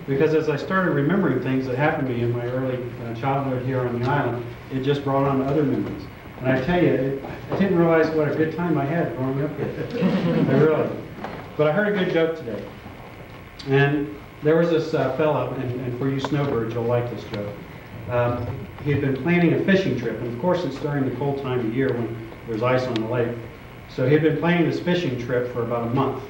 because as I started remembering things that happened to me in my early childhood here on the island, it just brought on other memories. And I tell you, I didn't realize what a good time I had growing up here. I really. But I heard a good joke today. And there was this fella, and for you snowbirds, you'll like this joke. He had been planning a fishing trip, and of course it's during the cold time of year when there's ice on the lake. So he had been planning this fishing trip for about a month.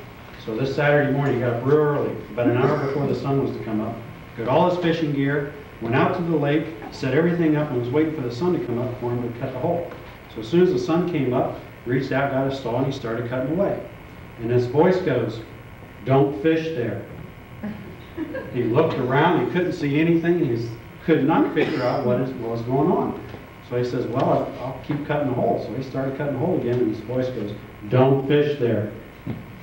So this Saturday morning he got up real early, about an hour before the sun was to come up, got all his fishing gear, went out to the lake, set everything up, and was waiting for the sun to come up for him to cut the hole. So as soon as the sun came up, he reached out, got a saw, and he started cutting away. And his voice goes, "Don't fish there." He looked around, he couldn't see anything, he could not figure out what was going on. So he says, "Well, I'll keep cutting the hole." So he started cutting the hole again, and his voice goes, "Don't fish there."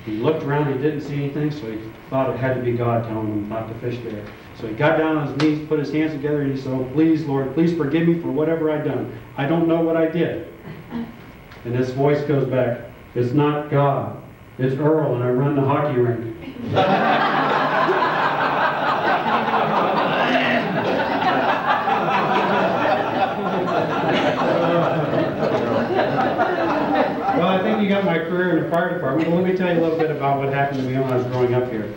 He looked around, he didn't see anything, so he thought it had to be God telling him not to fish there. So he got down on his knees, put his hands together, and he said, "Oh, please, Lord, please forgive me for whatever I've done. I don't know what I did." And this voice goes back, "It's not God. It's Earl, and I run the hockey rink." Well, I think you got my career in the fire department. Well, let me tell you a little bit about what happened to me when I was growing up here.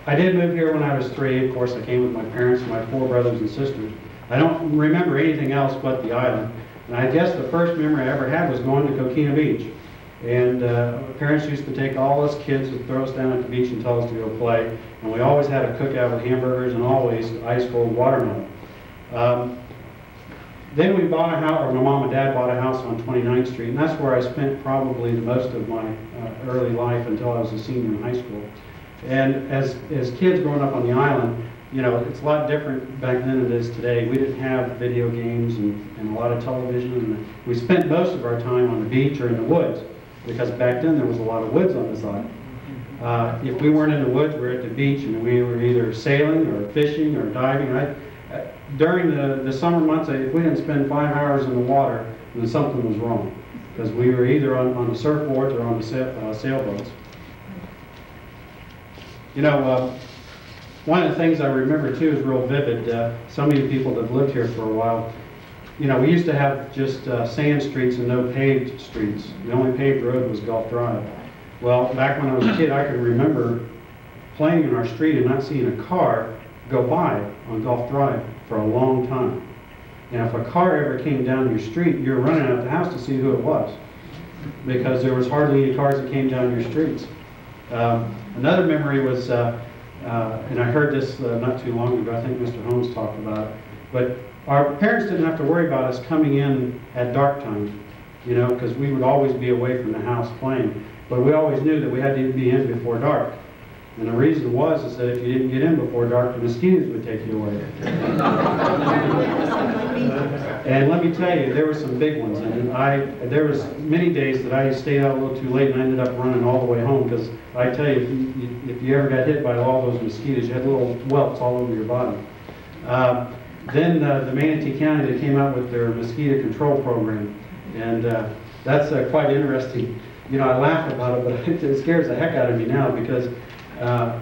I did move here when I was 3. Of course, I came with my parents and my 4 brothers and sisters. I don't remember anything else but the island. And I guess the first memory I ever had was going to Coquina Beach. And my parents used to take all us kids and throw us down at the beach and tell us to go play. And we always had a cookout with hamburgers and always ice-cold watermelon. Then we bought a house, or my mom and dad bought a house on 29th Street, and that's where I spent probably the most of my early life until I was a senior in high school. And as kids growing up on the island, you know, it's a lot different back then than it is today. We didn't have video games and a lot of television, and we spent most of our time on the beach or in the woods, because back then there was a lot of woods on this island. If we weren't in the woods, we were at the beach, and we were either sailing or fishing or diving. During the summer months, if we didn't spend 5 hours in the water, then something was wrong, because we were either on the surfboards or on the sailboats. You know, one of the things I remember too is real vivid. Some of you people that have lived here for a while, you know, we used to have just sand streets and no paved streets. The only paved road was Gulf Drive. Well, back when I was a kid, I could remember playing in our street and not seeing a car go by on Gulf Drive for a long time. And if a car ever came down your street, you were running out the house to see who it was, because there was hardly any cars that came down your streets. Another memory was, and I heard this not too long ago, I think Mr. Holmes talked about it, but our parents didn't have to worry about us coming in at dark time, you know, because we would always be away from the house playing. But we always knew that we had to be in before dark. And the reason was that if you didn't get in before dark, the mosquitoes would take you away. And let me tell you, there were some big ones. And there was many days that I stayed out a little too late and I ended up running all the way home, because I tell you, if you ever got hit by all those mosquitoes, you had little welts all over your body. Then the Manatee County, they came out with their mosquito control program. And that's quite interesting. You know, I laugh about it, but it scares the heck out of me now, because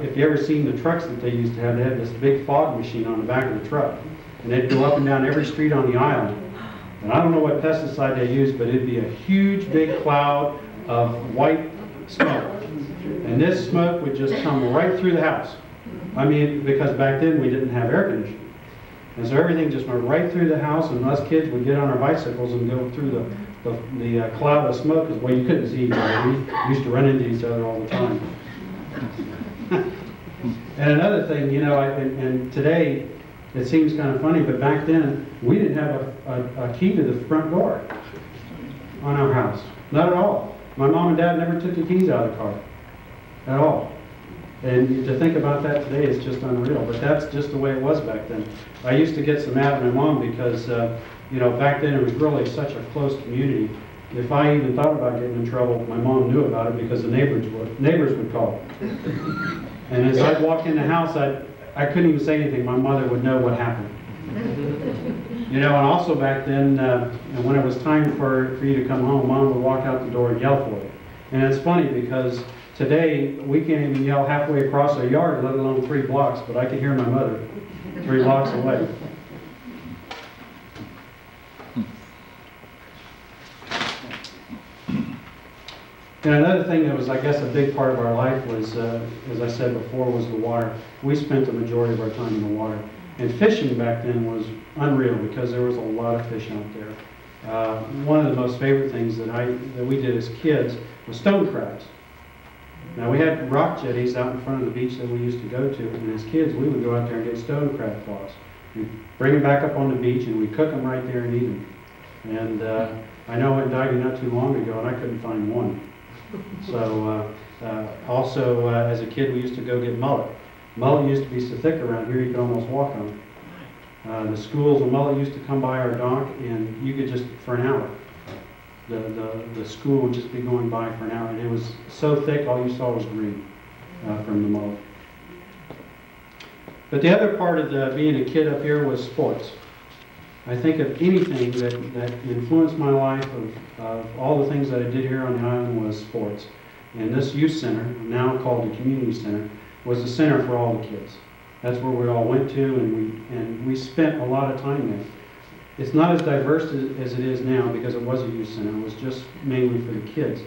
if you ever seen the trucks that they used to have, they had this big fog machine on the back of the truck. And they'd go up and down every street on the island. And I don't know what pesticide they used, but it'd be a huge big cloud of white smoke. And this smoke would just come right through the house. I mean, because back then we didn't have air conditioning. And so everything just went right through the house, and us kids would get on our bicycles and go through the cloud of smoke, because, well, you couldn't see each other. We used to run into each other all the time. And another thing, you know, and today it seems kind of funny, but back then we didn't have a key to the front door on our house. Not at all. My mom and dad never took the keys out of the car at all. And to think about that today is just unreal, but that's just the way it was back then. I used to get so mad at my mom because, you know, back then it was really such a close community. If I even thought about getting in trouble, my mom knew about it, because the neighbors would call. And as I'd walk in the house, I couldn't even say anything. My mother would know what happened. You know, and also back then, when it was time for you to come home, Mom would walk out the door and yell for you. And it's funny because Today, we can't even yell halfway across a yard, let alone 3 blocks, but I could hear my mother 3 blocks away. And another thing that was, I guess, a big part of our life was, as I said before, was the water. We spent the majority of our time in the water. And fishing back then was unreal because there was a lot of fish out there. One of the most favorite things that we did as kids was stone crabs. Now, we had rock jetties out in front of the beach that we used to go to, and as kids, we would go out there and get stone crab claws. We'd bring them back up on the beach, and we'd cook them right there and eat them. And I know I went diving not too long ago, and I couldn't find one. So, also, as a kid, we used to go get mullet. Mullet used to be so thick around here, you could almost walk on it. The schools of mullet used to come by our dock, and you could just, for an hour, the school would just be going by for an hour, and it was so thick, all you saw was green from the mullet. But the other part of being a kid up here was sports. I think of anything that influenced my life, of all the things that I did here on the island, was sports. And this youth center, now called the community center, was the center for all the kids. That's where we all went to, and we spent a lot of time there. It's not as diverse as it is now because it was a youth center. It was just mainly for the kids.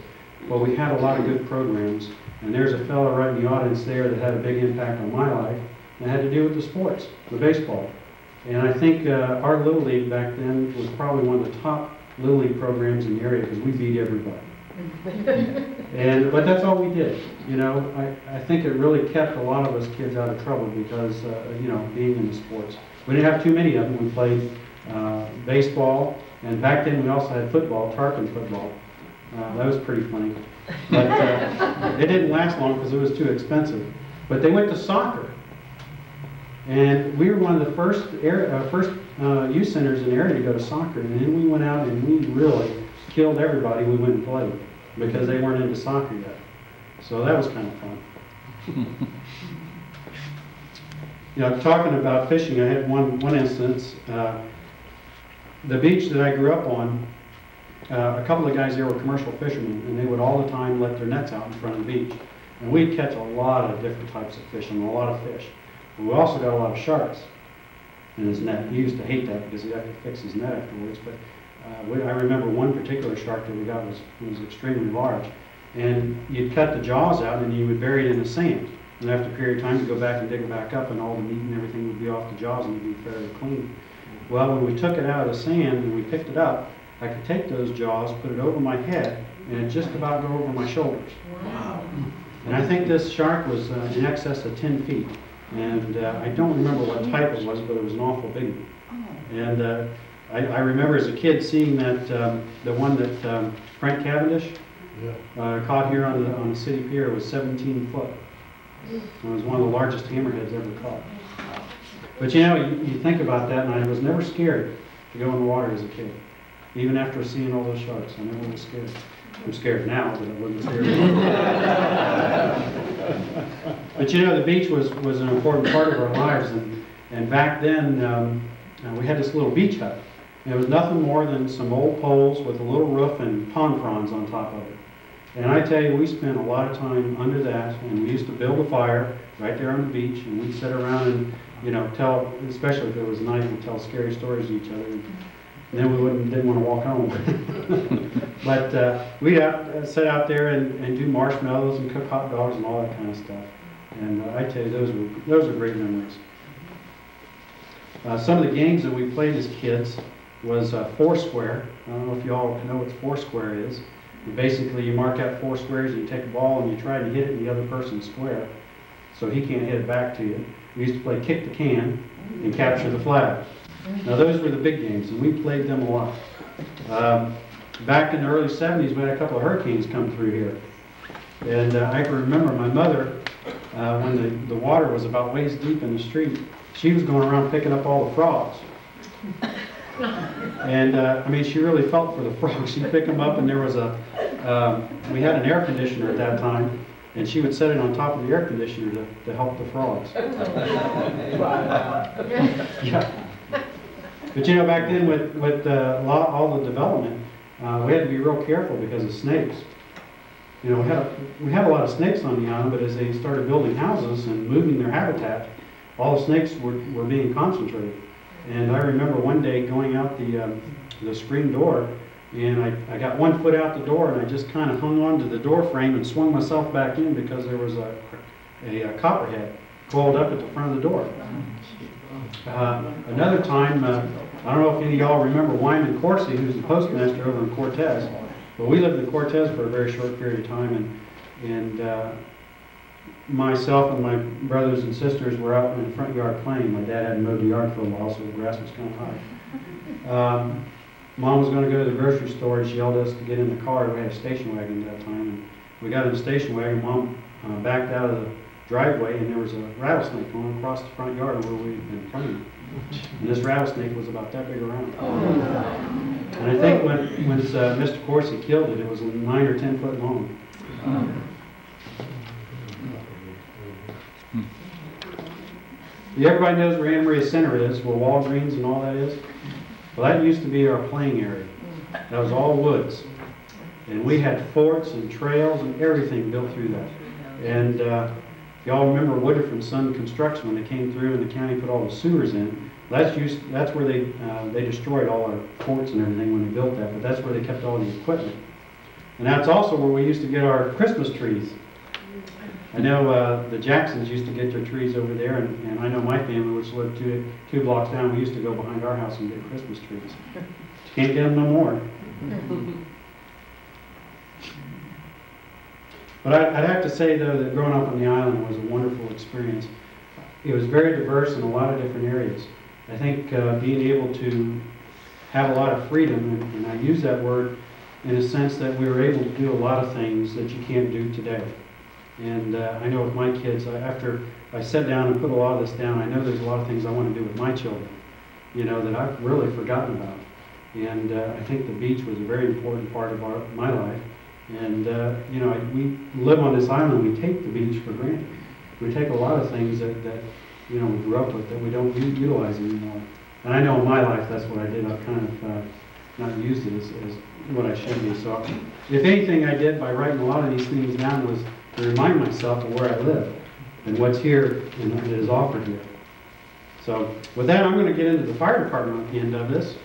But we had a lot of good programs. And there's a fellow right in the audience there that had a big impact on my life. And it had to do with the sports, the baseball. And I think our Little League back then was probably one of the top Little League programs in the area because we beat everybody. But that's all we did. You know, I think it really kept a lot of us kids out of trouble because, you know, being in the sports. We didn't have too many of them. We played baseball, and back then we also had football, Tarpon football. That was pretty funny. But it didn't last long because it was too expensive. But they went to soccer. And we were one of the first youth centers in the area to go to soccer. And then we went out and we really killed everybody we went and played because they weren't into soccer yet. So that was kind of fun. You know, talking about fishing, I had one instance. The beach that I grew up on, a couple of guys there were commercial fishermen, and they would all the time let their nets out in front of the beach. And we'd catch a lot of different types of fish and a lot of fish. But we also got a lot of sharks in his net. He used to hate that because he'd have to fix his net afterwards. But I remember one particular shark that we got was extremely large. And you'd cut the jaws out and you would bury it in the sand. And after a period of time, you'd go back and dig it back up, and all the meat and everything would be off the jaws and it'd be fairly clean. Well, when we took it out of the sand and we picked it up, I could take those jaws, put it over my head, and it just about go over my shoulders. Wow. And I think this shark was in excess of 10 feet. And I don't remember what type it was, but it was an awful big one. And I remember as a kid seeing that, the one that Frank Cavendish caught here on the city pier was 17 foot. It was one of the largest hammerheads ever caught. But you know, you think about that, and I was never scared to go in the water as a kid. Even after seeing all those sharks, I never was scared. I'm scared now, but I wasn't scared then. But you know, the beach was an important part of our lives, and back then we had this little beach hut. And it was nothing more than some old poles with a little roof and pond prawns on top of it. And I tell you, we spent a lot of time under that, and we used to build a fire right there on the beach, and we'd sit around and, you know, tell, especially if it was night, we'd tell scary stories to each other. And then we didn't want to walk home. But we'd sit out there and do marshmallows and cook hot dogs and all that kind of stuff. And I tell you, those are great memories. Some of the games that we played as kids was Foursquare. I don't know if you all know what Foursquare is. And basically, you mark out 4 squares, and you take a ball and you try to hit it in the other person's square, so he can't hit it back to you. We used to play kick the can and capture the flag. Now those were the big games, and we played them a lot. Back in the early 70s, we had a couple of hurricanes come through here. And I can remember my mother, when the water was about waist deep in the street, she was going around picking up all the frogs. And I mean, she really felt for the frogs. She'd pick them up, and there was we had an air conditioner at that time, and she would set it on top of the air conditioner to help the frogs. Yeah. But you know, back then with all the development, we had to be real careful because of snakes. you know, we had a lot of snakes on the island, but as they started building houses and moving their habitat, all the snakes were being concentrated. And I remember one day going out the screen door, and I got 1 foot out the door, and I just kind of hung onto the door frame and swung myself back in because there was a copperhead coiled up at the front of the door. Another time, I don't know if any of y'all remember Wyman Coursey, who's the postmaster over in Cortez. But we lived in Cortez for a very short period of time, and myself and my brothers and sisters were out in the front yard playing. My dad hadn't mowed the yard for a while, so the grass was kind of high. Mom was going to go to the grocery store, and she yelled at us to get in the car. We had a station wagon at that time, and we got in the station wagon. Mom backed out of the driveway, and there was a rattlesnake going across the front yard where we'd been playing. And this rattlesnake was about that big around. And I think when Mr. Coursey killed it, it was 9 or 10 foot long. Everybody knows where Anna Maria Center is, where Walgreens and all that is. Well, that used to be our playing area. That was all woods. And we had forts and trails and everything built through that. And if y'all remember Woodruff and Son Construction, when they came through and the county put all the sewers in, that's where they destroyed all our forts and everything when they built that, but that's where they kept all the equipment. And that's also where we used to get our Christmas trees. I know the Jacksons used to get their trees over there, and I know my family, which lived two blocks down, we used to go behind our house and get Christmas trees. You can't get them no more. But I'd have to say, though, that growing up on the island was a wonderful experience. It was very diverse in a lot of different areas. I think being able to have a lot of freedom, and I use that word in a sense that we were able to do a lot of things that you can't do today. And I know with my kids, after I sat down and put a lot of this down, I know there's a lot of things I want to do with my children, you know, that I've really forgotten about. And I think the beach was a very important part of my life. And, you know, we live on this island, we take the beach for granted. We take a lot of things that you know, we grew up with that we don't utilize anymore. And I know in my life that's what I did. I've kind of not used it as what I should be. So if anything I did by writing a lot of these things down was to remind myself of where I live and what's here and that is offered here. So with that, I'm going to get into the fire department at the end of this.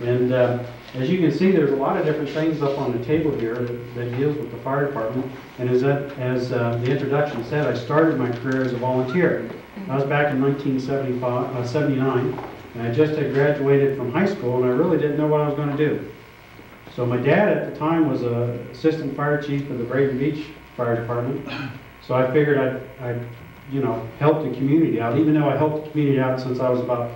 And as you can see, there's a lot of different things up on the table here that deals with the fire department. And as the introduction said, I started my career as a volunteer. I was back in 1979, and I just had graduated from high school, and I really didn't know what I was going to do. So my dad at the time was an assistant fire chief of the Braden Beach Fire Department. So I figured I'd you know, help the community out, even though I helped the community out since I was about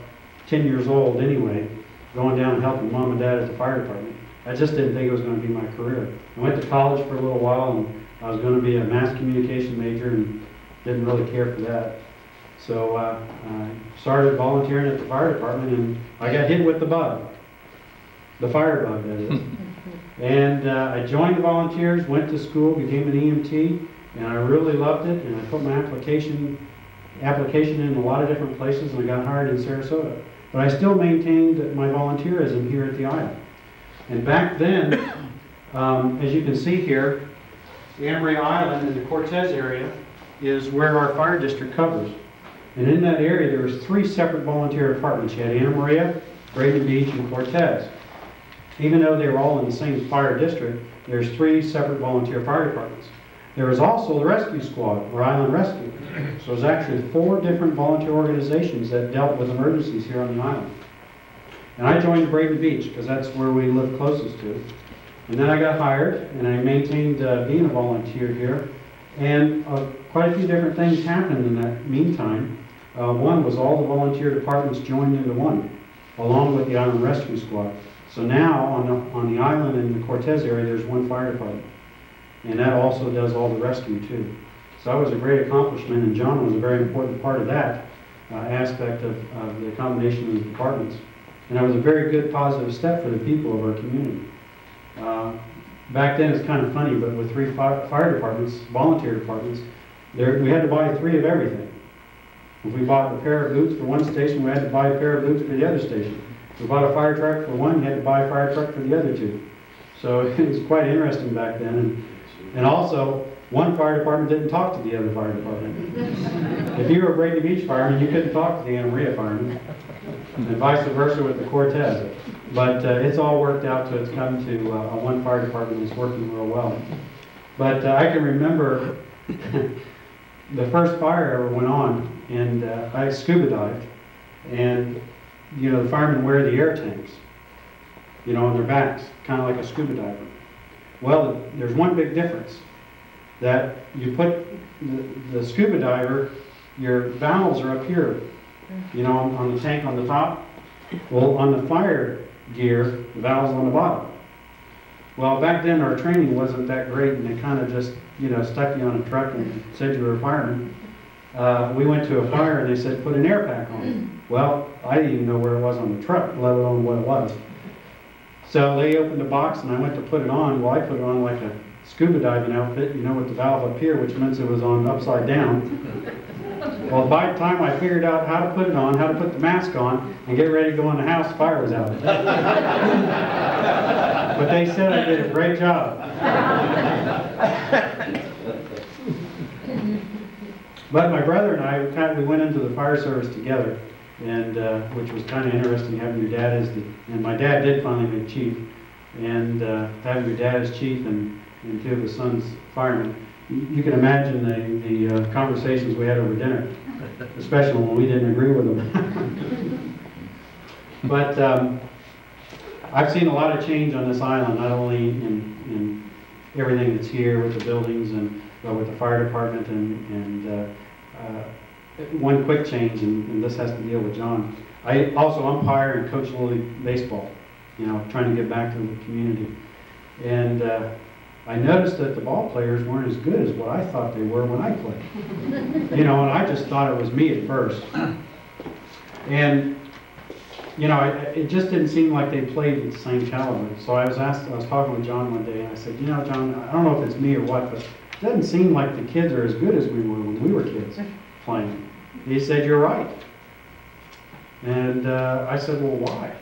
10 years old anyway, going down and helping mom and dad at the fire department. I just didn't think it was going to be my career. I went to college for a little while, and I was going to be a mass communication major and didn't really care for that. So I started volunteering at the fire department, and I got hit with the bug, the fire bug, that is. And I joined the volunteers, went to school, became an EMT, and I really loved it. And I put my application in a lot of different places, and I got hired in Sarasota. But I still maintained my volunteerism here at the island. And back then, as you can see here, the Anna Maria Island in the Cortez area is where our fire district covers. And in that area, there was 3 separate volunteer departments. You had Anna Maria, Braden Beach, and Cortez. Even though they were all in the same fire district, there's 3 separate volunteer fire departments. There was also the rescue squad, or Island Rescue. So there's actually 4 different volunteer organizations that dealt with emergencies here on the island. And I joined Braden Beach because that's where we live closest to. And then I got hired, and I maintained being a volunteer here. And quite a few different things happened in that meantime. One was all the volunteer departments joined into one, along with the Island Rescue Squad. So now on the island in the Cortez area, there's 1 fire department. And that also does all the rescue too. So that was a great accomplishment, and John was a very important part of that aspect of the combination of the departments. And that was a very good positive step for the people of our community. Back then it's kind of funny, but with 3 fire departments, volunteer departments, we had to buy 3 of everything. If we bought a pair of boots for one station, we had to buy a pair of boots for the other station. If we bought a fire truck for one, you had to buy a fire truck for the other 2. So it was quite interesting back then. And also, one fire department didn't talk to the other fire department. If you were a Brady Beach fireman, you couldn't talk to the Anna Maria fireman, and vice versa with the Cortez. But it's all worked out, so it's come to one fire department that's working real well. But I can remember the first fire ever went on, and I scuba dived, and you know, the firemen wear the air tanks, you know, on their backs, kind of like a scuba diver. Well, there's one big difference, that you put the scuba diver, your valves are up here, you know, on the tank on the top. Well, on the fire gear, the valves on the bottom. Well, back then our training wasn't that great, and they kind of just, you know, stuck you on a truck and said you were a fireman. We went to a fire and they said, put an air pack on. Well, I didn't even know where it was on the truck, let alone what it was. So they opened the box and I went to put it on. Well, I put it on like a scuba diving outfit, you know, with the valve up here, which means it was on upside down. Well, by the time I figured out how to put it on, how to put the mask on, and get ready to go in the house, the fire was out. But they said I did a great job. But my brother and I, we went into the fire service together, and which was kind of interesting, having your dad as the, and my dad did finally make chief, and having your dad as chief and two of his sons firemen. You can imagine the conversations we had over dinner, especially when we didn't agree with them. But I've seen a lot of change on this island, not only in everything that's here with the buildings and with the fire department, and one quick change, and this has to deal with John. I also umpire and coach Little League baseball, you know, trying to give back to the community. And I noticed that the ball players weren't as good as what I thought they were when I played. You know, and I just thought it was me at first. And, you know, it just didn't seem like they played at the same caliber. So I was talking with John one day, and I said, you know, John, I don't know if it's me or what, but it doesn't seem like the kids are as good as we were when we were kids playing. He said, you're right. And I said, well, why?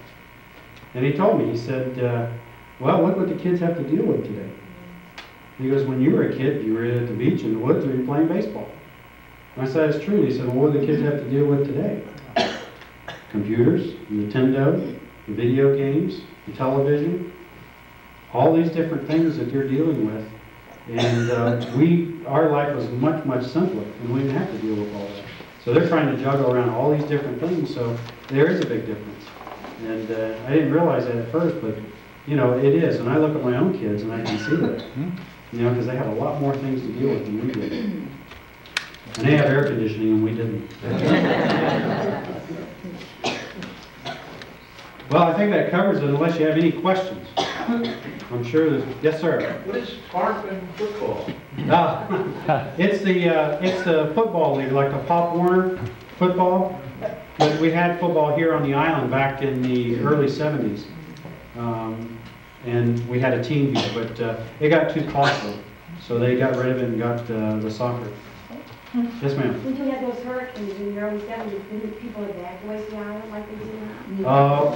And he told me, he said, well, look what the kids have to deal with today. He goes, when you were a kid, you were at the beach in the woods or you were playing baseball. And I said, it's true. He said, well, what do the kids have to deal with today? Computers, Nintendo, the video games, the television, all these different things that you're dealing with. And our life was much, much simpler, and we didn't have to deal with all that. So they're trying to juggle around all these different things, so there is a big difference. And I didn't realize that at first, but you know, it is. And I look at my own kids and I can see that. You know, because they have a lot more things to deal with than we did. And they have air conditioning and we didn't. Well, I think that covers it unless you have any questions. I'm sure there's, yes sir. What is Sparkman football? It's the football league, like the Pop Warner football. But we had football here on the island back in the early 70s. And we had a team here, but it got too costly. So they got rid of it and got the soccer. Yes, ma'am. When you had those hurricanes in the early 70s, didn't people evacuate the island like they do now?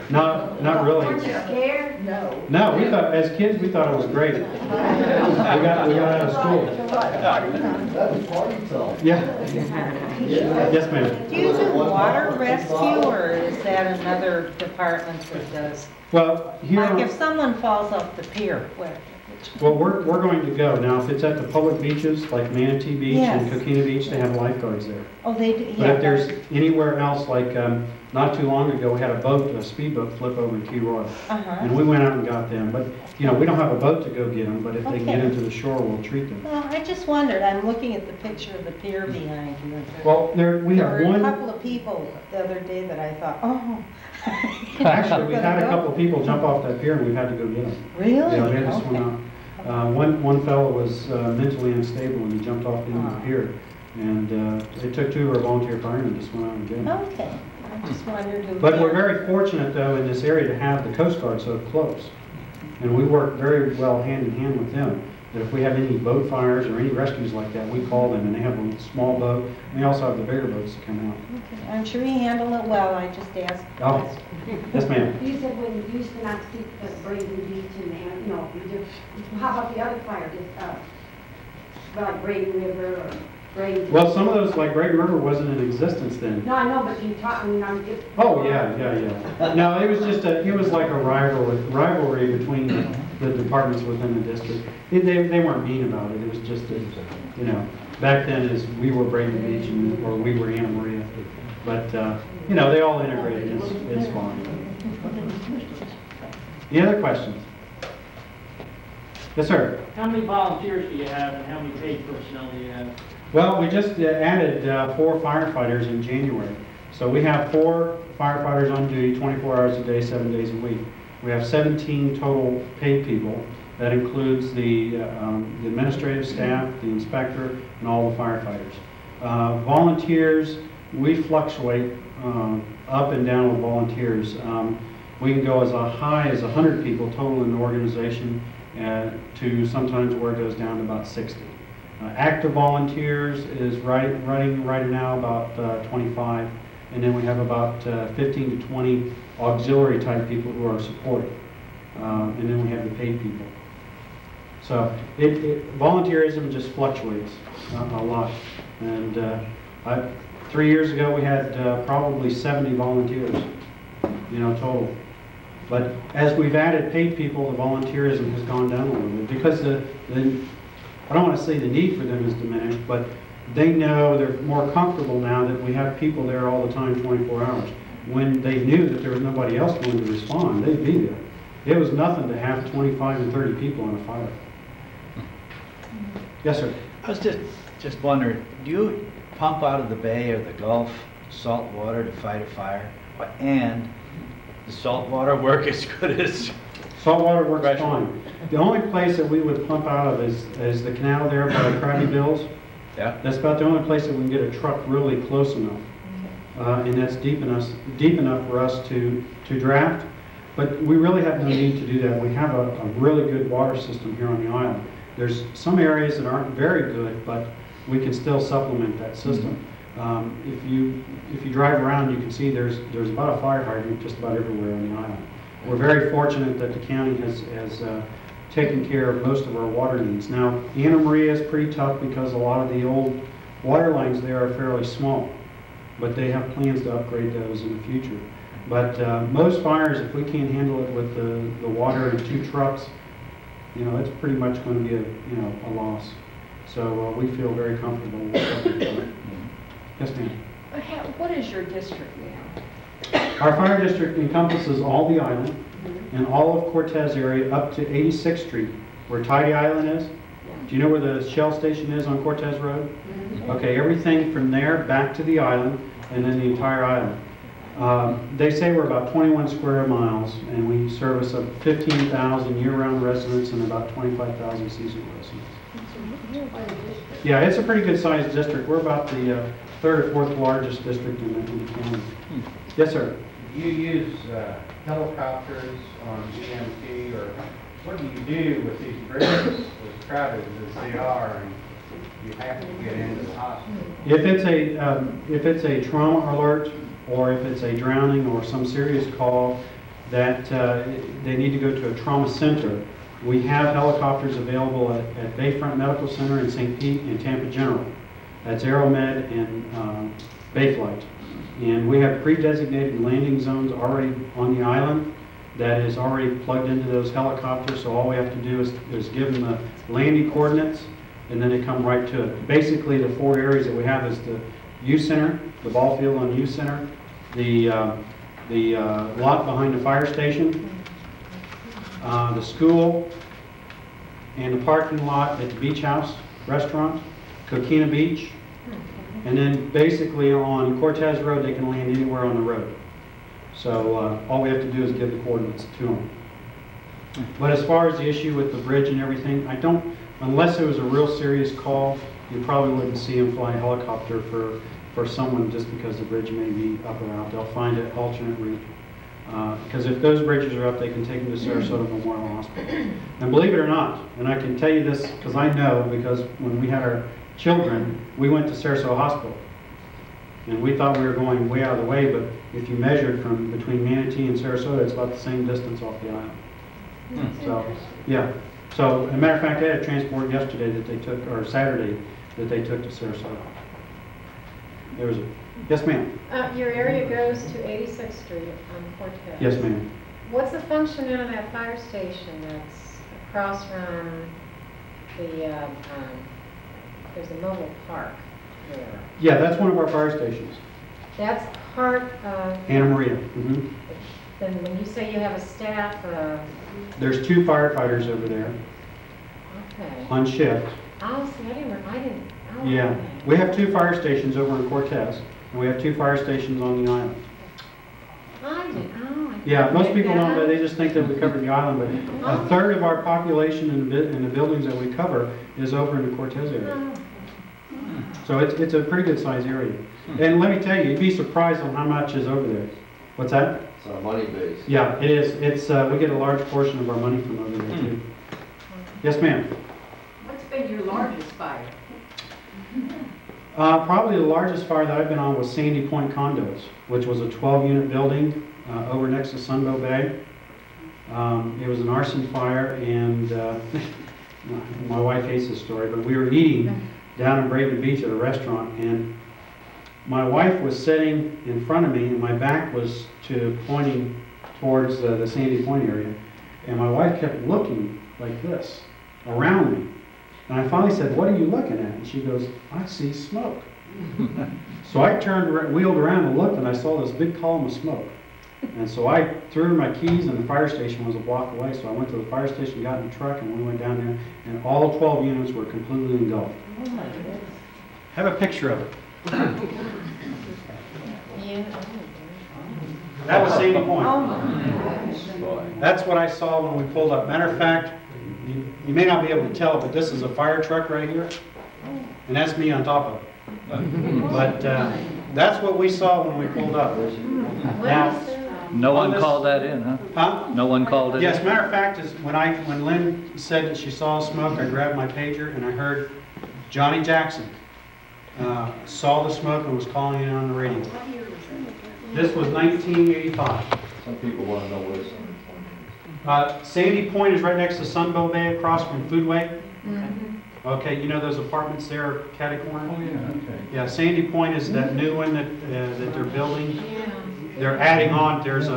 No. Not really. Weren't you scared? No. No, we thought, as kids, we thought it was great. We got out of school. That was party time. Yeah. Yes, ma'am. Do you do water rescue, or is that another department that does? Well, here. Like if someone falls off the pier, Well, we're going to go. Now, if it's at the public beaches, like Manatee Beach and Yes. Coquina Beach, they have lifeguards there. Oh, they do, yeah. But if there's anywhere else, like not too long ago, we had a speedboat flip over in Key Royal. And we went out and got them. But, you know, we don't have a boat to go get them, but if they can get Okay. into the shore, we'll treat them. Well, I just wondered, I'm looking at the picture of the pier behind you. Well, we There have were a one. couple of people the other day that I thought, oh. Actually, we had a couple of people jump off that pier and we've had to go get them. Really? Yeah, we had to swim out. One fellow was mentally unstable and he jumped off the end of the pier. And it took two of our volunteer firemen to swim out and get him. Okay, I just wondered who. But we're very fortunate, though, in this area to have the Coast Guard so close. And we work very well hand in hand with them. That if we have any boat fires or any rescues like that, we call them and they have a small boat. And they also have the bigger boats to come out. Okay, I'm sure you handle it well, I just asked. Oh, Yes, ma'am. You said when you used to not speak the Braden Beach and, you know, you just, how about the other fire, just, like Braden River or Braden? Well, some of those, like Great River, wasn't in existence then. No, I know, but you taught me, I'm just. Oh, yeah. No, it was just it was like a rivalry between the departments within the district. They weren't mean about it. It was just, you know, back then as we were Braden Beach or we were Anna Maria. But, you know, they all integrated. It's fine. Any other questions? Yes, sir. How many volunteers do you have and how many paid personnel do you have? Well, we just added 4 firefighters in January. So we have 4 firefighters on duty 24 hours a day, 7 days a week. We have 17 total paid people. That includes the administrative staff, the inspector, and all the firefighters. Volunteers, we fluctuate up and down with volunteers. We can go as high as 100 people total in the organization to sometimes where it goes down to about 60. Active volunteers is running right now about 25, and then we have about 15 to 20 auxiliary type people who are supporting, and then we have the paid people. So volunteerism just fluctuates a lot, and 3 years ago we had probably 70 volunteers, you know, total. But as we've added paid people, the volunteerism has gone down a little bit because I don't want to say the need for them is diminished, but they know they're more comfortable now that we have people there all the time, 24 hours. When they knew that there was nobody else going to respond, they'd be there. It was nothing to have 25 and 30 people on a fire. Yes, sir. I was just wondering, do you pump out of the bay or the Gulf salt water to fight a fire? And the salt water work as good as Saltwater works fresh fine. The only place that we would pump out of is the canal there by Krabby Bill's. Yeah. That's about the only place that we can get a truck really close enough. And that's deep enough for us to draft. But we really have no need to do that. We have a really good water system here on the island. There's some areas that aren't very good, but we can still supplement that system. If you drive around, you can see there's about a fire hydrant just about everywhere on the island. We're very fortunate that the county has taken care of most of our water needs. Now, Anna Maria is pretty tough because a lot of the old water lines there are fairly small, but they have plans to upgrade those in the future. But most fires, if we can't handle it with the water and 2 trucks, you know, it's pretty much going to be a loss. So we feel very comfortable with what we're doing. Yes, ma'am. What is your district now? Our fire district encompasses all the island and all of Cortez area up to 86th Street, where Tidy Island is. Do you know where the Shell station is on Cortez Road? Okay, everything from there back to the island and then the entire island. They say we're about 21 square miles, and we service up 15,000 year-round residents and about 25,000 seasonal residents. Yeah, it's a pretty good-sized district. We're about the 3rd or 4th largest district in the county. Yes, sir. You use helicopters on GMT, or what do you do with these bridges as crowded as they are, and you have to get into the hospital? If it's a trauma alert, or if it's a drowning or some serious call that they need to go to a trauma center, we have helicopters available at Bayfront Medical Center in St. Pete and Tampa General. That's Aeromed and Bayflight. And we have pre-designated landing zones already on the island that is already plugged into those helicopters, so all we have to do is give them the landing coordinates, and then they come right to it. Basically, the 4 areas that we have is the U Center, the ball field on U Center, the lot behind the fire station, the school, and the parking lot at the Beach House restaurant, Coquina Beach. And then basically on Cortez Road, they can land anywhere on the road. So all we have to do is give the coordinates to them. But as far as the issue with the bridge and everything, unless it was a real serious call, you probably wouldn't see them fly a helicopter for someone just because the bridge may be up or out. They'll find an alternate route. Because if those bridges are up, they can take them to Sarasota Memorial Hospital. And believe it or not, and I can tell you this because I know, because when we had our children, we went to Sarasota Hospital. And we thought we were going way out of the way, but if you measured from between Manatee and Sarasota, it's about the same distance off the island. So, yeah. So, as a matter of fact, I had a transport yesterday that they took, or Saturday, that they took to Sarasota. There was a, yes ma'am. Your area goes to 86th Street on Cortez. Yes ma'am. What's the function of that fire station that's across from the, there's a mobile park there? Yeah, that's one of our fire stations. That's part of, Anna Maria. Mhm. then when you say you have a staff of, There's 2 firefighters over there okay. on shift. Oh, see, I didn't, oh, Yeah, okay. we have 2 fire stations over in Cortez, and we have 2 fire stations on the island. I didn't, oh. I Yeah, most didn't people know don't, but they just think that we cover the island, but a third of our population in the buildings that we cover is over in the Cortez area. Oh. So it's a pretty good sized area. And let me tell you, you'd be surprised on how much is over there. What's that? It's our money base. Yeah, it is. It's, we get a large portion of our money from over there too. Yes, ma'am. What's been your largest fire? Probably the largest fire that I've been on was Sandy Point Condos, which was a 12-unit building over next to Sunbow Bay. It was an arson fire, and my wife hates this story, but we were eating down in Braden Beach at a restaurant, and my wife was sitting in front of me, and my back was pointing towards the Sandy Point area, and my wife kept looking like this around me. And I finally said, "What are you looking at?" And she goes, "I see smoke." So I wheeled around and looked, and I saw this big column of smoke. And so I threw her my keys, and the fire station was a block away. So I went to the fire station, got in the truck, and we went down there, and all 12 units were completely engulfed. Have a picture of it. Yeah. That was Sandy Point. Oh, my gosh. That's what I saw when we pulled up. Matter of fact, you may not be able to tell, but this is a fire truck right here, and that's me on top of it. But that's what we saw when we pulled up. Now, No On one this- called that in, huh? huh? No one called it? Yes, matter of fact, is when Lynn said that she saw smoke, I grabbed my pager and I heard Johnny Jackson saw the smoke and was calling in on the radio. What year was it? This was 1985. Some people want to know where Sandy Point is. Sandy Point is right next to Sunbow Bay, across from Foodway. Mhm. Okay, you know those apartments there, catty corner? Oh, yeah, okay. Yeah, Sandy Point is that new one that they're building. Yeah. They're adding on. There was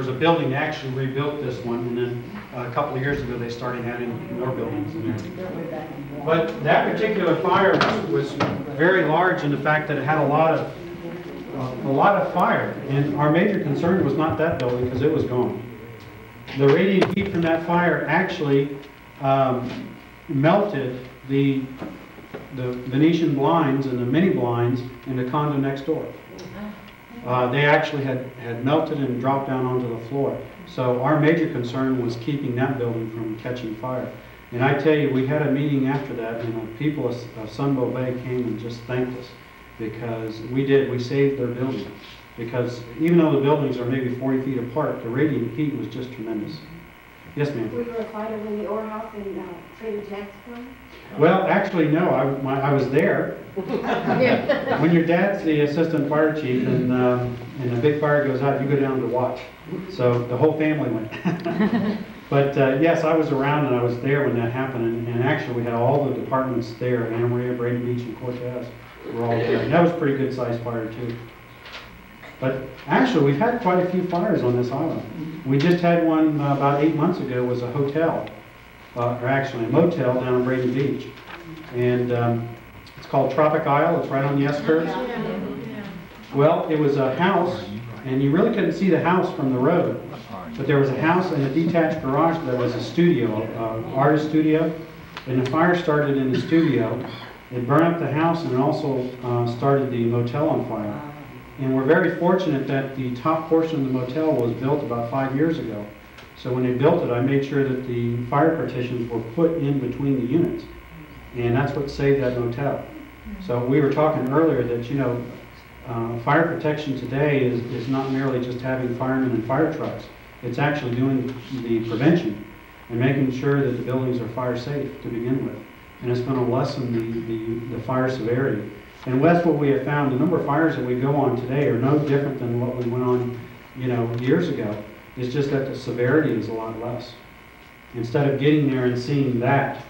a building that actually rebuilt this one, and then a couple of years ago they started adding more buildings in there. But that particular fire was very large in the fact that it had a lot of fire, and our major concern was not that building because it was gone. The radiant heat from that fire actually melted the Venetian blinds and the mini blinds in the condo next door. They actually had melted and dropped down onto the floor. So our major concern was keeping that building from catching fire. And I tell you, we had a meeting after that, and the people of Sunbow Bay came and just thanked us because we saved their building. Because even though the buildings are maybe 40 feet apart, the radiant heat was just tremendous. Yes, ma'am. We were a fighter in the Orr House in Trader Jacksonville. Well, actually, no, I was there. Yeah. When your dad's the assistant fire chief and a big fire goes out, you go down to watch. So the whole family went. But yes, I was around and I was there when that happened. And actually, we had all the departments there, Anna Maria, Braden Beach, and Cortez were all there. And that was a pretty good sized fire too. But actually, we've had quite a few fires on this island. We just had one about 8 months ago. It was a hotel, or actually a motel down on Braden Beach. And it's called Tropic Isle. It's right on the S-curves. Well, it was a house, and you really couldn't see the house from the road. But there was a house and a detached garage that was a studio, artist studio. And the fire started in the studio. It burned up the house and it also started the motel on fire. And we're very fortunate that the top portion of the motel was built about 5 years ago. So when they built it, I made sure that the fire partitions were put in between the units. And that's what saved that motel. So we were talking earlier that, you know, fire protection today is not merely just having firemen and fire trucks. It's actually doing the prevention and making sure that the buildings are fire safe to begin with. And it's going to lessen the fire severity. And that's what we have found. The number of fires that we go on today are no different than what we went on, years ago. It's just that the severity is a lot less. Instead of getting there and seeing that,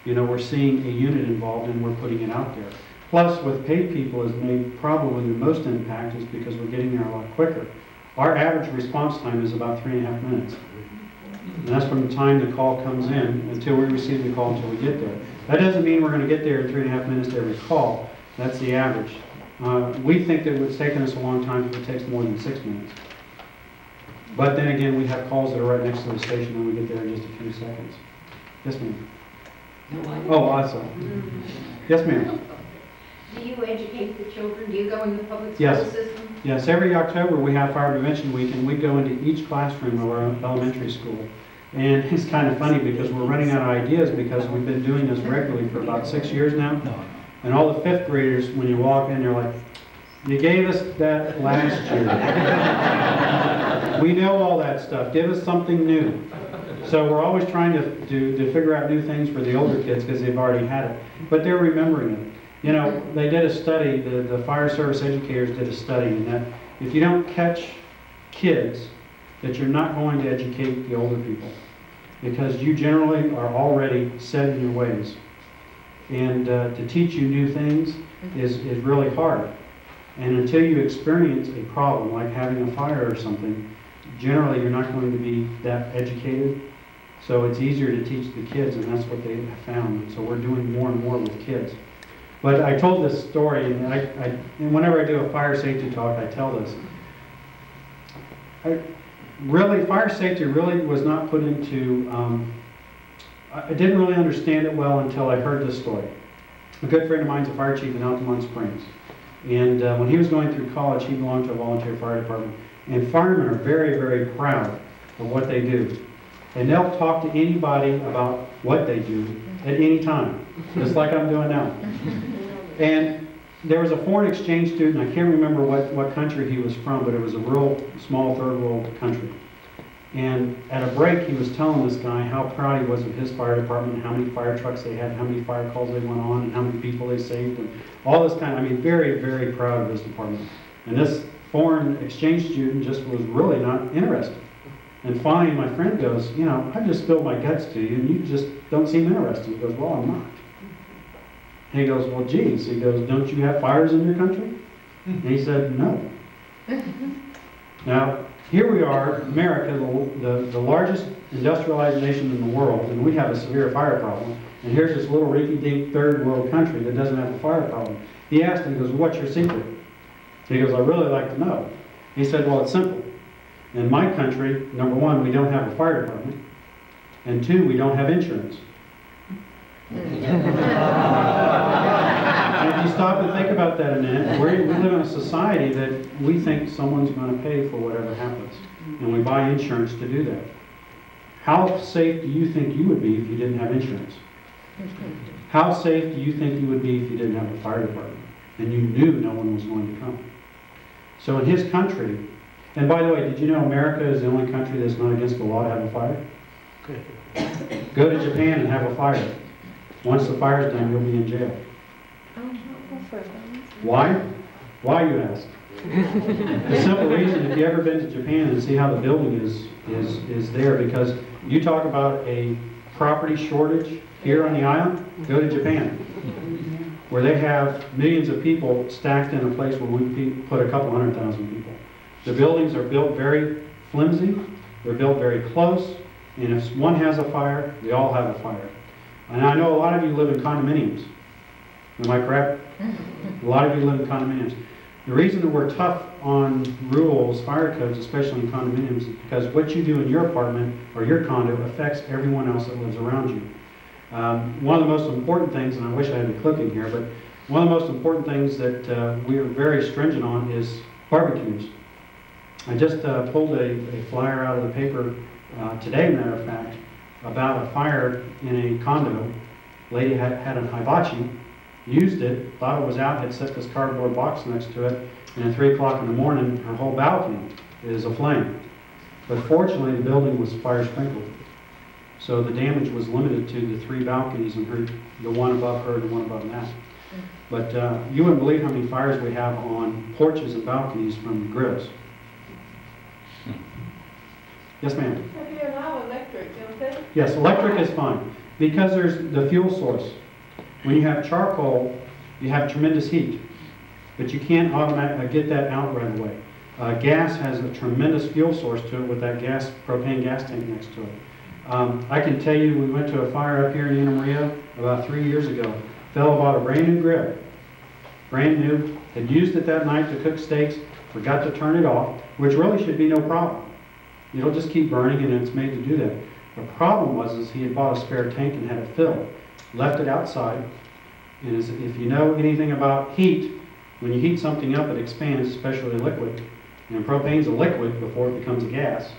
we're seeing a unit involved and we're putting it out there. Plus, with paid people has made probably the most impact is because we're getting there a lot quicker. Our average response time is about 3.5 minutes. And that's from the time the call comes in until we receive the call until we get there. That doesn't mean we're going to get there in 3.5 minutes to every call. That's the average. We think that it's taken us a long time if it takes more than 6 minutes. But then again, we have calls that are right next to the station and we get there in just a few seconds. Yes, ma'am. Oh, awesome. Yes, ma'am. Do you educate the children? Do you go in the public school Yes. system? Yes, every October we have Fire Prevention Week and we go into each classroom of our elementary school. And it's kind of funny because we're running out of ideas because we've been doing this regularly for about 6 years now. And all the 5th graders, when you walk in, they're like, you gave us that last year. We know all that stuff. Give us something new. So we're always trying to figure out new things for the older kids because they've already had it. But they're remembering it. They did a study, the fire service educators did a study, and that if you don't catch kids, that you're not going to educate the older people. Because you generally are already set in your ways. And to teach you new things is really hard. And until you experience a problem, like having a fire or something, generally you're not going to be that educated. So it's easier to teach the kids, and that's what they have found. So we're doing more and more with kids. But I told this story, and and whenever I do a fire safety talk, I tell this. Fire safety really was not put into, I didn't really understand it well until I heard this story. A good friend of mine's a fire chief in Altamont Springs. And when he was going through college, he belonged to a volunteer fire department. And firemen are very, very proud of what they do. And they'll talk to anybody about what they do at any time, just like I'm doing now. And there was a foreign exchange student, I can't remember what country he was from, but it was a real small third world country. And at a break, he was telling this guy how proud he was of his fire department, and how many fire trucks they had, how many fire calls they went on, and how many people they saved, and all this very, very proud of his department. And this foreign exchange student just was really not interested. And finally, my friend goes, I've just spilled my guts to you, and you just don't seem interested. He goes, well, I'm not. And he goes, well, geez. He goes, don't you have fires in your country? And he said, no. Now, here we are, America, the largest industrialized nation in the world, and we have a severe fire problem. And here's this little rinky-dink third world country that doesn't have a fire problem. He asked him, he goes, what's your secret? He goes, I'd really like to know. He said, well, it's simple. In my country, number one, we don't have a fire department. And two, we don't have insurance. And if you stop and think about that a minute, we live in a society that we think someone's going to pay for whatever happens. And we buy insurance to do that. How safe do you think you would be if you didn't have insurance? How safe do you think you would be if you didn't have a fire department and you knew no one was going to come? So in his country, and by the way, did you know America is the only country that's not against the law to have a fire? Go to Japan and have a fire. Once the fire's done, you'll be in jail. Why? Why, you ask? The simple reason, if you've ever been to Japan and see how the building is there, because you talk about a property shortage here on the island, go to Japan, where they have millions of people stacked in a place where we put a couple 100,000 people. The buildings are built very flimsy, they're built very close, and if one has a fire, they all have a fire. And I know a lot of you live in condominiums. Am I correct? A lot of you live in condominiums. The reason that we're tough on rules, fire codes, especially in condominiums, is because what you do in your apartment or your condo affects everyone else that lives around you. One of the most important things, and I wish I had the clip in here, but one of the most important things that we are very stringent on is barbecues. I just pulled a flyer out of the paper today, matter of fact, about a fire in a condo. Lady had a hibachi, used it, thought it was out, had set this cardboard box next to it, and at 3 o'clock in the morning, her whole balcony is aflame. But fortunately, the building was fire sprinkled. So the damage was limited to the 3 balconies, and the one above her and the one above that. But you wouldn't believe how many fires we have on porches and balconies from grills. Yes, ma'am? They're now electric, don't they? Yes, electric is fine, because there's the fuel source. When you have charcoal, you have tremendous heat, but you can't automatically get that out right away. Gas has a tremendous fuel source to it with that propane gas tank next to it. I can tell you, we went to a fire up here in Anna Maria about 3 years ago. Fellow bought a brand new grill, brand new, had used it that night to cook steaks, forgot to turn it off, which really should be no problem. It'll just keep burning, and it's made to do that. The problem was he had bought a spare tank and had it filled, left it outside, and if you know anything about heat, when you heat something up, it expands, especially liquid, and propane's a liquid before it becomes a gas,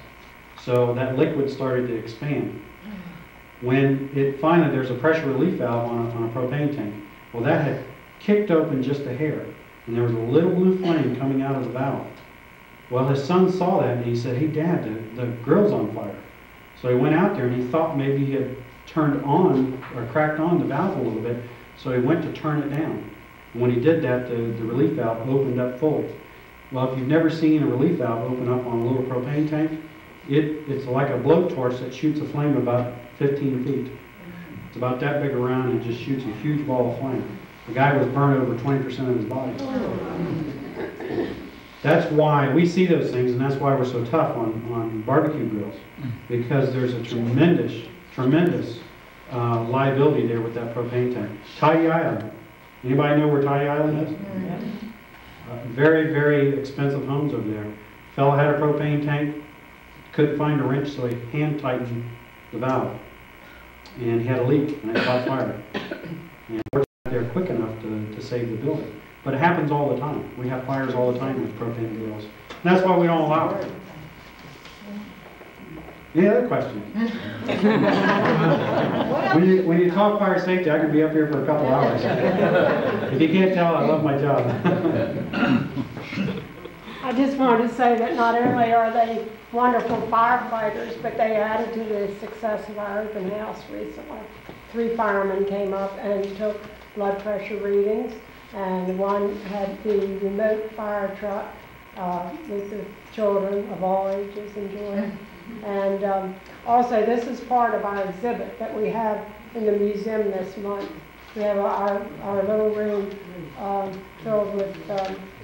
so that liquid started to expand. When finally there's a pressure relief valve on a propane tank, well, that had kicked open just a hair, and there was a little blue flame coming out of the valve. Well, his son saw that and he said, "Hey, Dad, the grill's on fire." So he went out there and he thought maybe he had turned on or cracked on the valve a little bit, so he went to turn it down. And when he did that, the relief valve opened up fully. Well, if you've never seen a relief valve open up on a little propane tank, it's like a blowtorch that shoots a flame about 15 feet. It's about that big around and it just shoots a huge ball of flame. The guy was burned over 20% of his body. That's why we see those things, and that's why we're so tough on barbecue grills, because there's a tremendous liability there with that propane tank. Tidy Island. Anybody know where Tidy Island is? Very, very expensive homes over there. Fellow had a propane tank, couldn't find a wrench, so he hand tightened the valve, and he had a leak, and it caught fire. And we're not there quick enough to save the building. But it happens all the time. We have fires all the time with propane grills. And that's why we don't allow it. Any other questions? when you talk fire safety, I can be up here for a couple hours. If you can't tell, I love my job. I just wanted to say that not only are they wonderful firefighters, but they added to the success of our open house recently. 3 firemen came up and took blood pressure readings, and one had the remote fire truck with the children of all ages enjoying. And also, this is part of our exhibit that we have in the museum this month. We have our little room filled with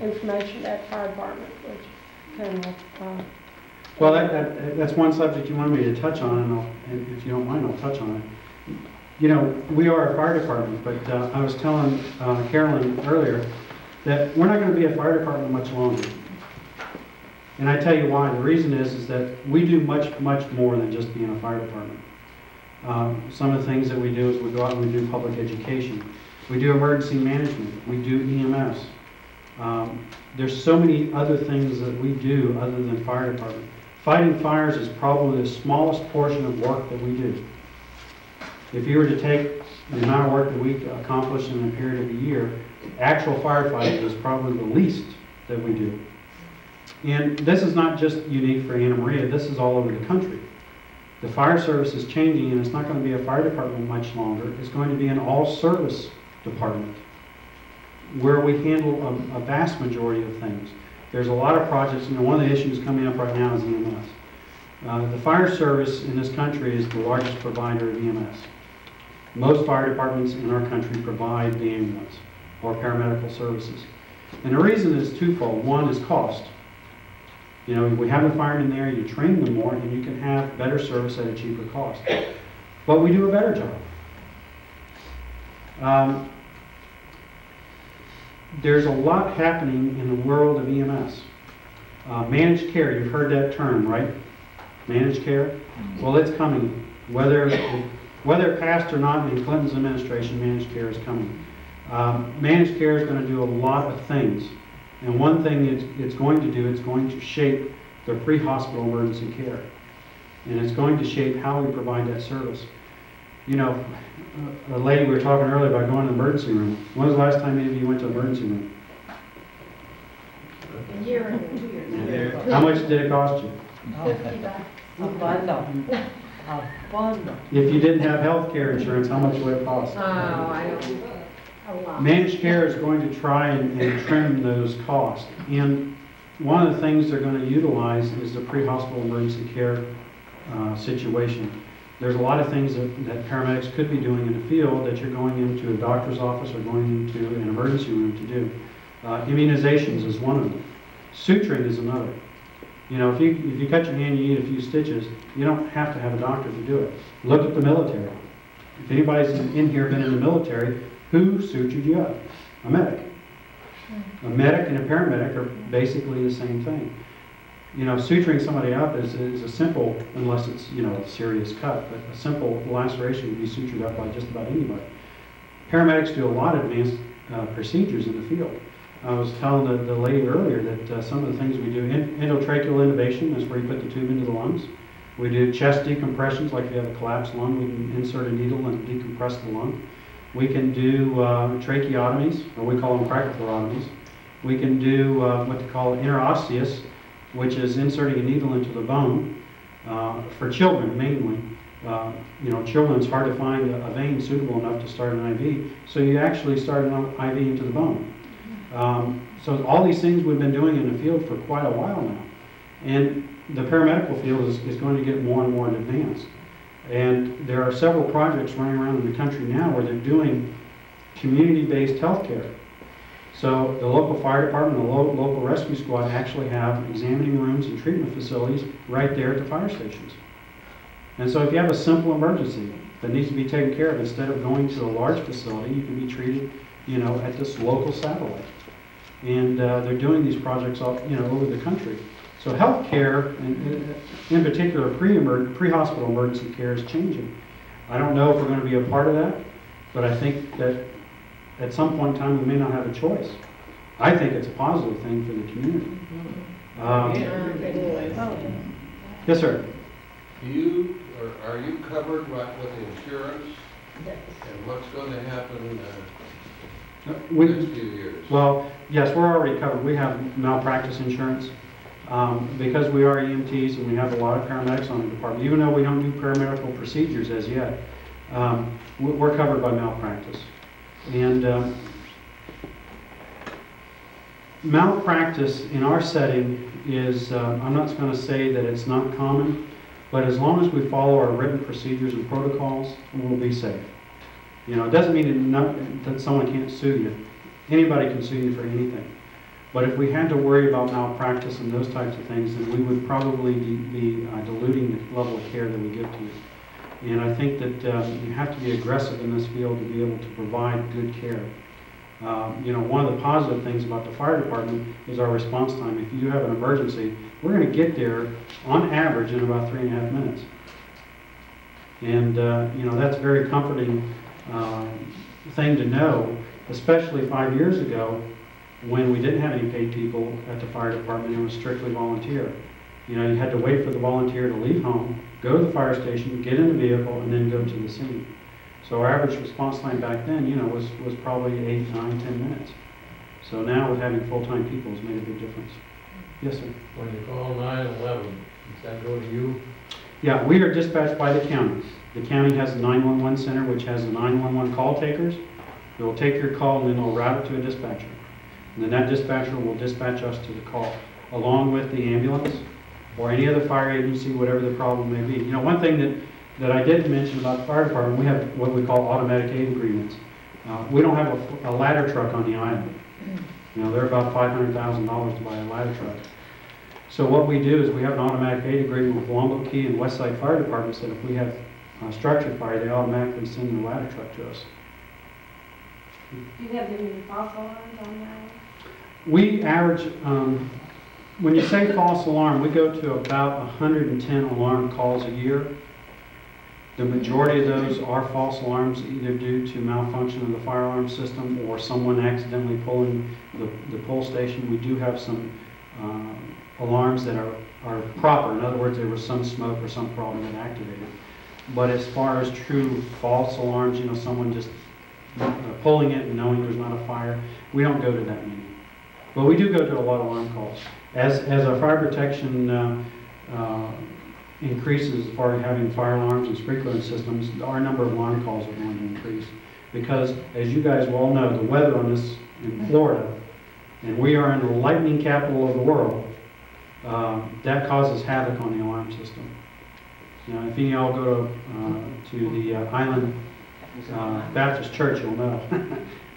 information at fire department, which can well, that's one subject you wanted me to touch on, and if you don't mind, I'll touch on it. You know, we are a fire department, but I was telling Carolyn earlier that we're not going to be a fire department much longer. And I tell you why. The reason is that we do much more than just being a fire department. Some of the things that we do is we go out and we do public education. We do emergency management. We do EMS. There's so many other things that we do other than fire department. Fighting fires is probably the smallest portion of work that we do. If you were to take the amount of work that we accomplish in a period of a year, actual firefighting is probably the least that we do. And this is not just unique for Anna Maria, this is all over the country. The fire service is changing, and it's not going to be a fire department much longer. It's going to be an all-service department where we handle a vast majority of things. There's a lot of projects, one of the issues coming up right now is EMS. The fire service in this country is the largest provider of EMS. Most fire departments in our country provide the ambulance or paramedical services. And the reason is twofold. One is cost. You know, we have the firemen there, you train them more, and you can have better service at a cheaper cost. But we do a better job. There's a lot happening in the world of EMS. Managed care, you've heard that term, right? Managed care? Well, it's coming. Whether it passed or not in Clinton's administration, managed care is coming. Managed care is going to do a lot of things. And one thing it's going to do, it's going to shape the pre-hospital emergency care. And it's going to shape how we provide that service. You know, a lady, we were talking earlier about going to the emergency room. When was the last time any of you went to the emergency room? A year and 2 years. How much did it cost you? $50. A bundle. A bundle. If you didn't have health care insurance, how much would it cost? Oh, I don't. a lot. Managed care is going to try and trim those costs. And one of the things they're going to utilize is the pre-hospital emergency care situation. There's a lot of things that paramedics could be doing in the field that you're going into a doctor's office or going into an emergency room to do. Immunizations is one of them. Suturing is another. You know, if you cut your hand, you need a few stitches, you don't have to have a doctor to do it. Look at the military. If anybody's in here been in the military, who sutured you up? A medic. A medic and a paramedic are basically the same thing. You know, suturing somebody up is a simple, unless it's, you know, a serious cut, but a simple laceration can be sutured up by just about anybody. Paramedics do a lot of advanced procedures in the field. I was telling the lady earlier that some of the things we do, endotracheal intubation is where you put the tube into the lungs. We do chest decompressions, like if you have a collapsed lung, we can insert a needle and decompress the lung. We can do tracheotomies, or we call them cricothyrotomies. We can do what they call interosseous, which is inserting a needle into the bone for children mainly. You know, children, it's hard to find a vein suitable enough to start an IV, so you actually start an IV into the bone. So all these things we've been doing in the field for quite a while now. And the paramedical field is going to get more and more advanced. And there are several projects running around in the country now where they're doing community-based healthcare. So the local fire department and the local rescue squad actually have examining rooms and treatment facilities right there at the fire stations. And so if you have a simple emergency that needs to be taken care of, instead of going to a large facility, you can be treated, you know, at this local satellite. And they're doing these projects all, you know, over the country. So healthcare, in particular pre-hospital emergency care, is changing. I don't know if we're going to be a part of that, but I think that at some point in time we may not have a choice. I think it's a positive thing for the community. Yes, sir. Do you, or are you covered with insurance? And what's going to happen in the next few years? Well, yes, we're already covered. We have malpractice insurance. Because we are EMTs and we have a lot of paramedics on the department, even though we don't do paramedical procedures as yet, we're covered by malpractice. And malpractice in our setting is, I'm not going to say that it's not common, but as long as we follow our written procedures and protocols, we'll be safe. You know, it doesn't mean that someone can't sue you. Anybody can sue you for anything. But if we had to worry about malpractice and those types of things, then we would probably be diluting the level of care that we give to you. And I think that you have to be aggressive in this field to be able to provide good care. You know, one of the positive things about the fire department is our response time. If you do have an emergency, we're going to get there on average in about 3.5 minutes. And you know, that's a very comforting thing to know, especially 5 years ago, when we didn't have any paid people at the fire department. It was strictly volunteer. You know, you had to wait for the volunteer to leave home, go to the fire station, get in the vehicle, and then go to the scene. So our average response time back then, you know, was probably 8, 9, 10 minutes. So now with having full-time people has made a big difference. Yes, sir. When you call 911, does that go to you? Yeah, we are dispatched by the county. The county has a 911 center, which has the 911 call takers. They will take your call and then they'll route it to a dispatcher. And then that dispatcher will dispatch us to the call, along with the ambulance or any other fire agency, whatever the problem may be. You know, one thing that I didn't mention about the fire department, we have what we call automatic aid agreements. We don't have a ladder truck on the island. You know, they're about $500,000 to buy a ladder truck. So what we do is we have an automatic aid agreement with Womble Key and Westside Fire Departments that if we have structure fire, they automatically send the ladder truck to us. Do you have any false alarms on that? We average, when you say false alarm, we go to about 110 alarm calls a year. The majority of those are false alarms, either due to malfunction of the fire alarm system or someone accidentally pulling the pull station. We do have some alarms that are proper. In other words, there was some smoke or some problem that activated. But as far as true false alarms, you know, someone just pulling it and knowing there's not a fire, we don't go to that many. But we do go to a lot of alarm calls. As our fire protection increases as far as having fire alarms and sprinkler systems, our number of alarm calls are going to increase. because as you guys well know, the weather on this in Florida, and we are in the lightning capital of the world, that causes havoc on the alarm system. Now, if any of y'all go to the Island Baptist Church, you'll know.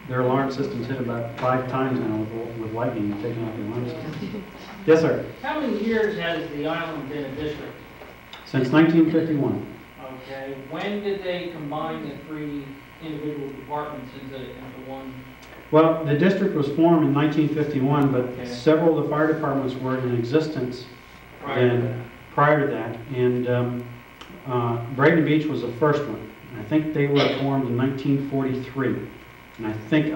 Their alarm system's hit about 5 times now with lightning taking out the alarm system. Yes, sir. How many years has the island been a district? Since 1951. Okay, when did they combine the 3 individual departments into one? Well, the district was formed in 1951, but Okay. several of the fire departments were in existence prior to that. And Braden Beach was the first one. I think they were formed in 1943. And I think,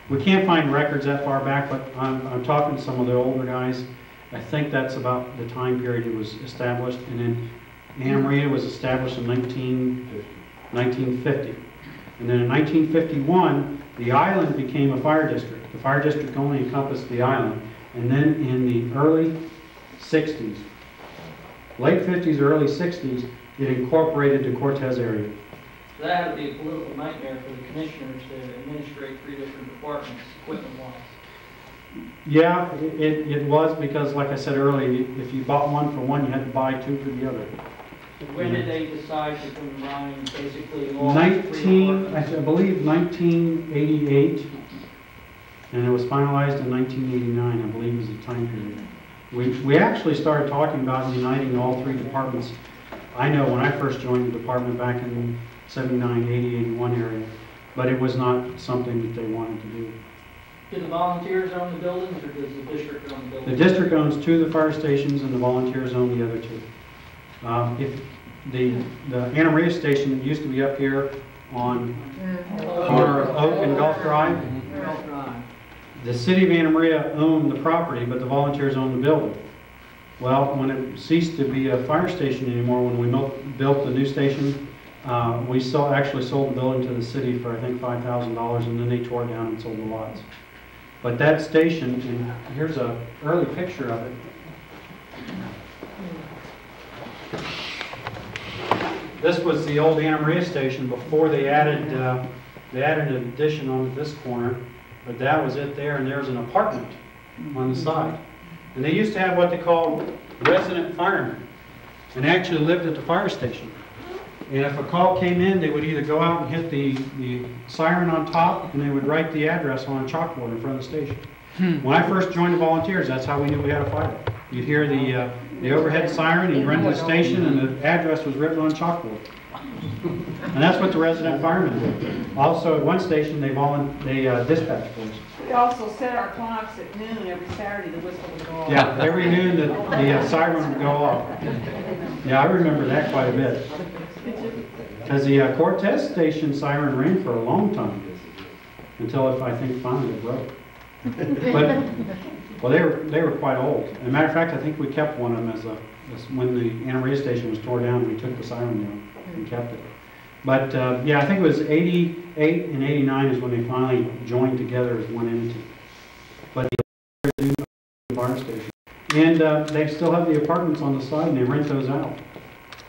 we can't find records that far back, but I'm talking to some of the older guys. I think that's about the time period it was established. And then Anna Maria was established in 1950. And then in 1951, the island became a fire district. The fire district only encompassed the island. And then in the early 60s, late 50s, early 60s, it incorporated the Cortez area. So that had to be a political nightmare for the commissioners to administrate 3 different departments, equipment-wise. Yeah, it was because, like I said earlier, if you bought one for one, you had to buy 2 for the other. When did they decide to combine basically all 3 departments? I believe 1988, and it was finalized in 1989, I believe was the time period. We actually started talking about uniting all 3 departments. I know when I first joined the department back in 79, 80, 81 area, but it was not something that they wanted to do. Do the volunteers own the buildings, or does the district own the buildings? The district owns 2 of the fire stations, and the volunteers own the other 2. If the Anna Maria station that used to be up here on corner of Oak and Gulf Drive, the city of Anna Maria owned the property, but the volunteers owned the building. Well, when it ceased to be a fire station anymore, when we built the new station, we actually sold the building to the city for I think $5,000, and then they tore it down and sold the lots. But that station, and here's an early picture of it. This was the old Anna Maria station before they added an addition on this corner, but that was it there, and there's an apartment on the side. And they used to have what they called resident firemen, and they actually lived at the fire station. And if a call came in, they would either go out and hit the siren on top, and they would write the address on a chalkboard in front of the station. When I first joined the volunteers, that's how we knew we had a fire. You'd hear the overhead siren, and you run to the station, and the address was written on chalkboard. And that's what the resident firemen did. Also, at one station, they dispatched for us. We also set our clocks at noon every Saturday, the whistle would go off. Yeah, every noon the siren would go off. Yeah, I remember that quite a bit. Because the Cortez station siren rang for a long time, until I think finally it broke. But well, they were quite old. As a matter of fact, I think we kept one of them as when the Anna Maria station was torn down. We took the siren down and kept it. But yeah, I think it was 88 and 89 is when they finally joined together as one entity. But the fire station, and they still have the apartments on the side, and they rent those out.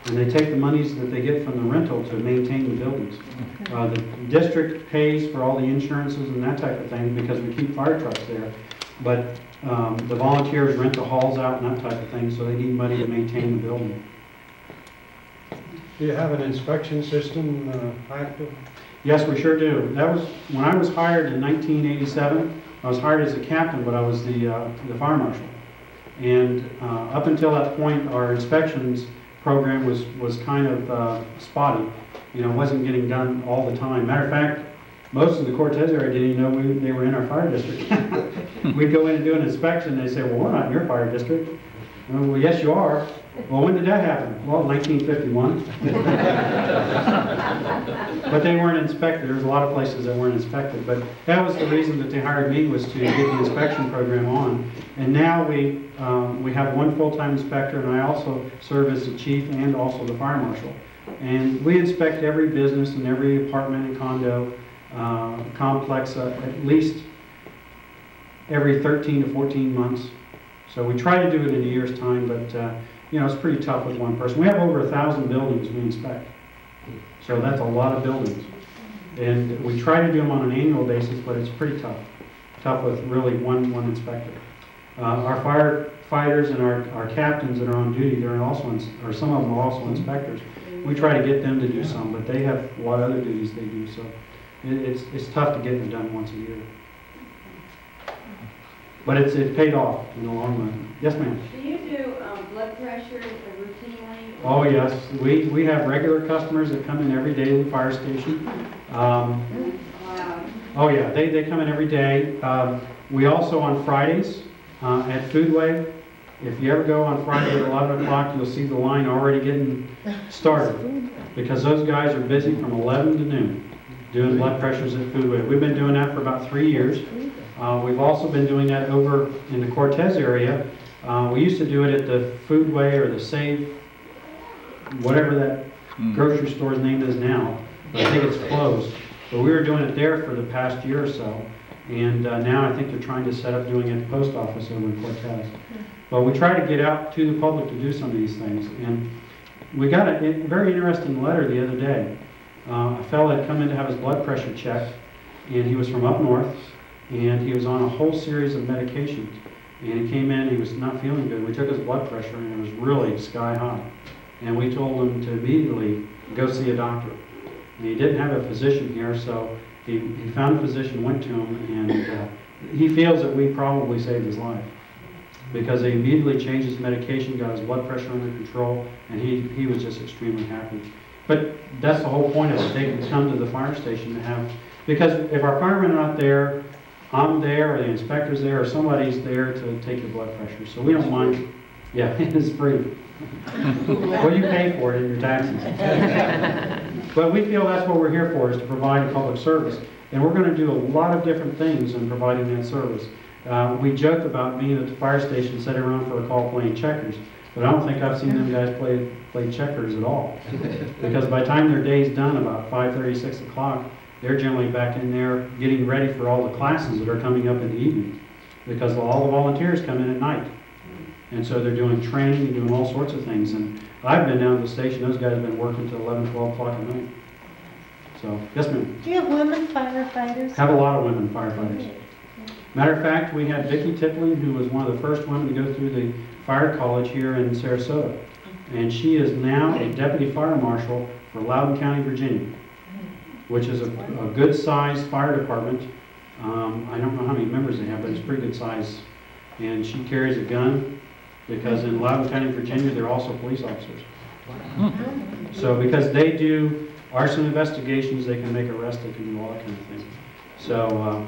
And they take the monies that they get from the rental to maintain the buildings. The district pays for all the insurances and that type of thing because we keep fire trucks there. But the volunteers rent the halls out and that type of thing, so they need money to maintain the building. Do you have an inspection system active? Yes, we sure do. That was when I was hired in 1987. I was hired as a captain, but I was the fire marshal. And up until that point, our inspections program was kind of spotty. You know, it wasn't getting done all the time. Matter of fact, most of the Cortez area didn't even know they were in our fire district. We'd go in and do an inspection, and they say, well, we're not in your fire district. Well, yes, you are. Well, when did that happen? Well, 1951. But they weren't inspected. There's a lot of places that weren't inspected. But that was the reason that they hired me, was to get the inspection program on. And now we have one full-time inspector, and I also serve as the chief and also the fire marshal. And we inspect every business and every apartment and condo complex at least every 13 to 14 months. So we try to do it in a year's time, but you know, it's pretty tough with one person. We have over 1,000 buildings we inspect. So that's a lot of buildings. And we try to do them on an annual basis, but it's pretty tough. Tough with really one inspector. Our firefighters and our captains that are on duty, they're also, or some of them are also inspectors. We try to get them to do some, but they have a lot of other duties they do, so it's tough to get them done once a year. But it's paid off in the long run. Yes, ma'am? Do you do blood pressure routinely? Oh, yes. We have regular customers that come in every day to the fire station. Wow. Oh, yeah, they come in every day. We also on Fridays at Foodway. If you ever go on Friday at 11 o'clock, you'll see the line already getting started because those guys are busy from 11 to noon doing blood pressures at Foodway. We've been doing that for about 3 years. We've also been doing that over in the Cortez area. We used to do it at the Foodway or the Save, whatever that grocery store's name is now. But I think it's closed. But we were doing it there for the past year or so. And now I think they're trying to set up doing it at the post office over in Cortez. But we try to get out to the public to do some of these things. And we got a very interesting letter the other day. A fellow had come in to have his blood pressure checked, and he was from up north, and he was on a whole series of medications. And he came in, he was not feeling good. We took his blood pressure, and it was really sky high. And we told him to immediately go see a doctor. And he didn't have a physician here, so he found a physician, went to him, and he feels that we probably saved his life. Because they immediately changed his medication, got his blood pressure under control, and he was just extremely happy. But that's the whole point of it. They can come to the fire station to have, because if our firemen are not there, I'm there, or the inspector's there, or somebody's there to take your blood pressure. So we don't mind. Yeah, it's free. Well, you pay for it in your taxes. But we feel that's what we're here for, is to provide a public service. And we're going to do a lot of different things in providing that service. We joke about being at the fire station sitting around for a call playing checkers, but I don't think I've seen them guys play checkers at all. Because by the time their day's done, about 5:30, 6 o'clock, they're generally back in there getting ready for all the classes that are coming up in the evening. Because all the volunteers come in at night. And so they're doing training and doing all sorts of things. And I've been down to the station, those guys have been working till 11, 12 o'clock at night. So, yes ma'am? Do you have women firefighters? Have a lot of women firefighters. Matter of fact, we had Vicki Tippling, who was one of the first women to go through the fire college here in Sarasota. And she is now a deputy fire marshal for Loudoun County, Virginia, which is a good-sized fire department. I don't know how many members they have, but it's pretty good size. And she carries a gun because in Loudoun County, Virginia, they're also police officers. So because they do arson investigations, they can make arrests, they can do all that kind of thing. So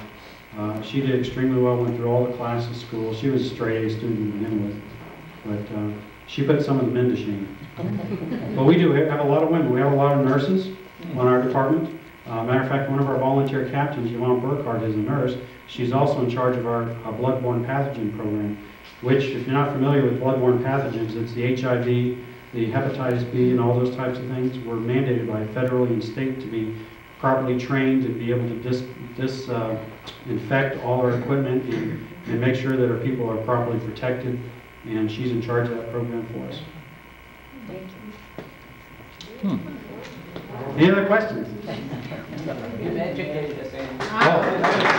she did extremely well, went through all the classes, school. She was a straight A student to begin with, but she put some of the men to shame. But we do have a lot of women. We have a lot of nurses on our department. Matter of fact, one of our volunteer captains, Yvonne Burkhardt, is a nurse. She's also in charge of our bloodborne pathogen program, which, if you're not familiar with bloodborne pathogens, it's the HIV, the hepatitis B, and all those types of things. We're mandated by federally and state to be properly trained and be able to disinfect all our equipment and make sure that our people are properly protected. And she's in charge of that program for us. Thank you. Any other questions? You've educated us, Andy. Oh.